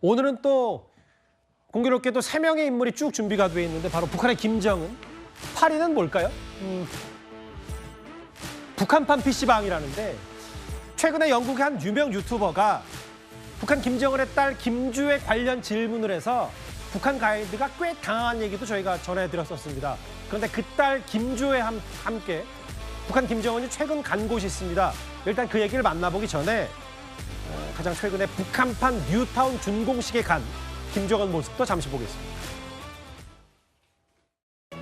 오늘은 또 공교롭게도 3명의 인물이 쭉 준비가 돼 있는데 바로 북한의 김정은, 8위는 뭘까요? 북한판 PC방이라는데 최근에 영국의 한 유명 유튜버가 북한 김정은의 딸 김주에 관련 질문을 해서 북한 가이드가 꽤 당황한 얘기도 저희가 전해드렸었습니다. 그런데 그 딸 김주에 함께 북한 김정은이 최근 간 곳이 있습니다. 일단 그 얘기를 만나보기 전에 가장 최근에 북한판 뉴타운 준공식에 간 김정은 모습도 잠시 보겠습니다.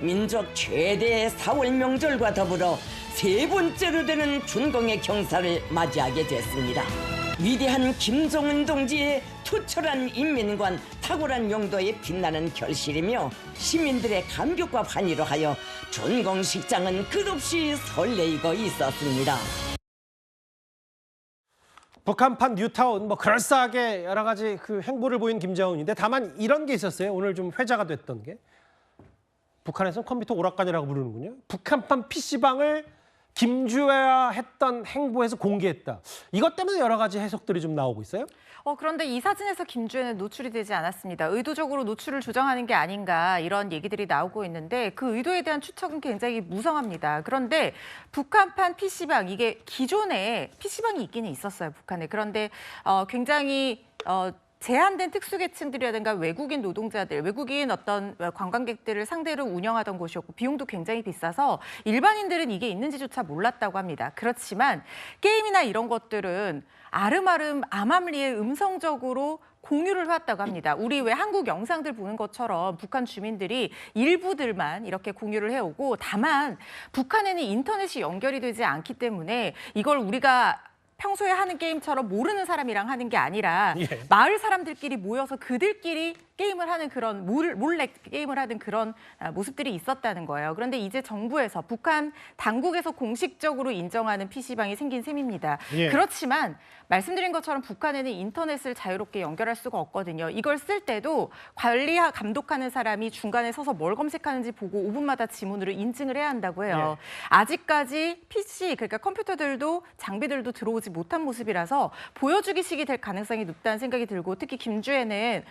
민족 최대의 4월 명절과 더불어 세 번째로 되는 준공의 경사를 맞이하게 됐습니다. 위대한 김정은 동지의 투철한 인민관, 탁월한 용도에 빛나는 결실이며 시민들의 감격과 환희로 하여 준공식장은 끝없이 설레이고 있었습니다. 북한판 뉴타운 그럴싸하게 여러 가지 그 행보를 보인 김정은인데 다만 이런 게 있었어요. 오늘 좀 회자가 됐던 게 북한에서는 컴퓨터 오락관이라고 부르는군요. 북한판 PC방을 김주애와 했던 행보에서 공개했다. 이것 때문에 여러 가지 해석들이 좀 나오고 있어요. 그런데 이 사진에서 김주애는 노출이 되지 않았습니다. 의도적으로 노출을 조정하는 게 아닌가 이런 얘기들이 나오고 있는데 그 의도에 대한 추측은 굉장히 무성합니다. 그런데 북한판 PC방, 이게 기존에 PC방이 있기는 있었어요, 북한에. 그런데 굉장히 제한된 특수계층들이라든가 외국인 노동자들, 외국인 어떤 관광객들을 상대로 운영하던 곳이었고 비용도 굉장히 비싸서 일반인들은 이게 있는지조차 몰랐다고 합니다. 그렇지만 게임이나 이런 것들은 아름아름 암암리에 음성적으로 공유를 해왔다고 합니다. 우리 왜 한국 영상들 보는 것처럼 북한 주민들이 일부들만 이렇게 공유를 해오고 다만 북한에는 인터넷이 연결이 되지 않기 때문에 이걸 우리가 평소에 하는 게임처럼 모르는 사람이랑 하는 게 아니라 마을 사람들끼리 모여서 그들끼리 게임을 하는 그런 몰래 게임을 하는 그런 모습들이 있었다는 거예요. 그런데 이제 정부에서 북한 당국에서 공식적으로 인정하는 PC방이 생긴 셈입니다. 그렇지만 말씀드린 것처럼 북한에는 인터넷을 자유롭게 연결할 수가 없거든요. 이걸 쓸 때도 관리하 감독하는 사람이 중간에 서서 뭘 검색하는지 보고 5분마다 지문으로 인증을 해야 한다고 해요. 아직까지 PC, 그러니까 컴퓨터들도 장비들도 들어오지 못한 모습이라서 보여주기식이 될 가능성이 높다는 생각이 들고 특히 김주애는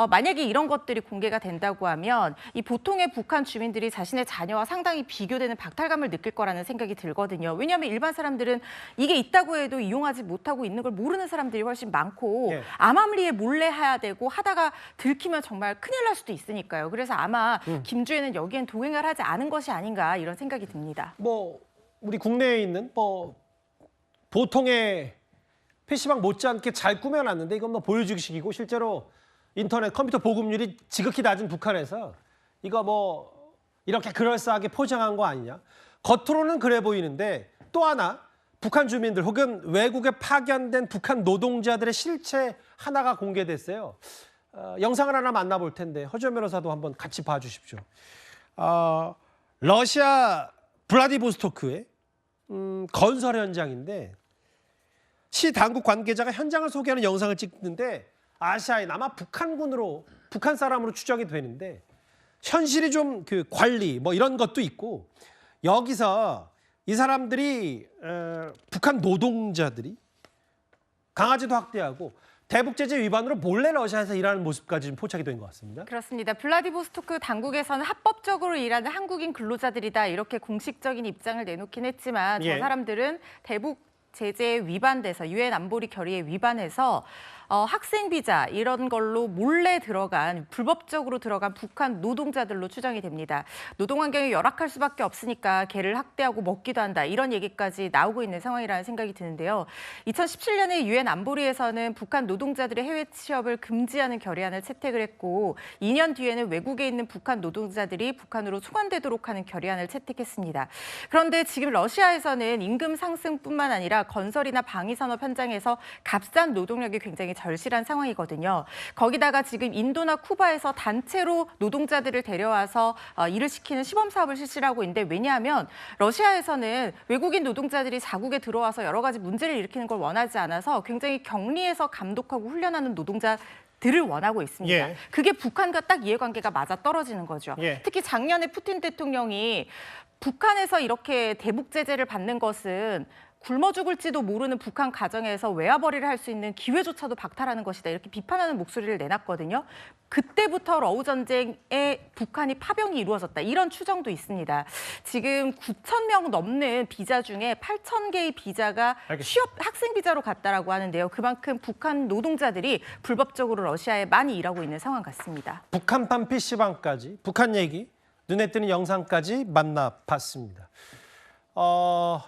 만약에 이런 것들이 공개가 된다고 하면 이 보통의 북한 주민들이 자신의 자녀와 상당히 비교되는 박탈감을 느낄 거라는 생각이 들거든요. 왜냐하면 일반 사람들은 이게 있다고 해도 이용하지 못하고 있는 걸 모르는 사람들이 훨씬 많고 암암리에 몰래 해야 되고 하다가 들키면 정말 큰일 날 수도 있으니까요. 그래서 아마 김주애는 여기엔 동행을 하지 않은 것이 아닌가 이런 생각이 듭니다. 우리 국내에 있는 보통의 PC방 못지않게 잘 꾸며놨는데 이건 보여주기식이고 실제로 인터넷 컴퓨터 보급률이 지극히 낮은 북한에서 이거 이렇게 그럴싸하게 포장한 거 아니냐. 겉으로는 그래 보이는데 또 하나 북한 주민들 혹은 외국에 파견된 북한 노동자들의 실체 하나가 공개됐어요. 영상을 하나 만나볼 텐데 허지원 변호사도 한번 같이 봐주십시오. 러시아 블라디보스토크의 건설 현장인데 시 당국 관계자가 현장을 소개하는 영상을 찍는데 아시아인 아마 북한 사람으로 추정이 되는데 현실이 좀 관리 이런 것도 있고 여기서 이 사람들이 북한 노동자들이 강아지도 학대하고 대북 제재 위반으로 몰래 러시아에서 일하는 모습까지 좀 포착이 된 것 같습니다. 그렇습니다. 블라디보스토크 당국에서는 합법적으로 일하는 한국인 근로자들이다 이렇게 공식적인 입장을 내놓긴 했지만 저 사람들은 대북 제재에 위반돼서 유엔 안보리 결의에 위반해서 학생 비자 이런 걸로 몰래 들어간 불법적으로 들어간 북한 노동자들로 추정이 됩니다. 노동 환경이 열악할 수밖에 없으니까 개를 학대하고 먹기도 한다 이런 얘기까지 나오고 있는 상황이라는 생각이 드는데요. 2017년에 유엔 안보리에서는 북한 노동자들의 해외 취업을 금지하는 결의안을 채택을 했고 2년 뒤에는 외국에 있는 북한 노동자들이 북한으로 송환되도록 하는 결의안을 채택했습니다. 그런데 지금 러시아에서는 임금 상승뿐만 아니라 건설이나 방위산업 현장에서 값싼 노동력이 굉장히 절실한 상황이거든요. 거기다가 지금 인도나 쿠바에서 단체로 노동자들을 데려와서 일을 시키는 시범 사업을 실시하고 있는데 왜냐하면 러시아에서는 외국인 노동자들이 자국에 들어와서 여러 가지 문제를 일으키는 걸 원하지 않아서 굉장히 격리해서 감독하고 훈련하는 노동자들을 원하고 있습니다. 그게 북한과 딱 이해관계가 맞아떨어지는 거죠. 특히 작년에 푸틴 대통령이 북한에서 이렇게 대북 제재를 받는 것은 굶어 죽을지도 모르는 북한 가정에서 외화벌이를 할 수 있는 기회조차도 박탈하는 것이다. 이렇게 비판하는 목소리를 내놨거든요. 그때부터 러우 전쟁에 북한이 파병이 이루어졌다. 이런 추정도 있습니다. 지금 9천 명 넘는 비자 중에 8천 개의 비자가 취업 학생 비자로 갔다라고 하는데요. 그만큼 북한 노동자들이 불법적으로 러시아에 많이 일하고 있는 상황 같습니다. 북한판 PC방까지 북한 얘기 눈에 띄는 영상까지 만나봤습니다.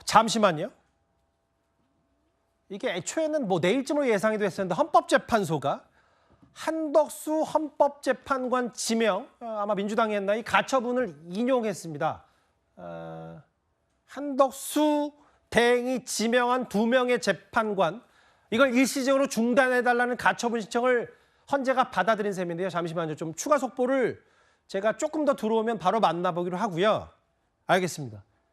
잠시만요. 이게 애초에는 뭐 내일쯤으로 예상이 됐었는데 헌법재판소가 한덕수 헌법재판관 지명, 아마 민주당이 했나, 이 가처분을 인용했습니다. 한덕수 대행이 지명한 2명의 재판관, 이걸 일시적으로 중단해달라는 가처분 신청을 헌재가 받아들인 셈인데요. 잠시만요. 좀 추가 속보를 제가 조금 더 들어오면 바로 만나보기로 하고요. 알겠습니다.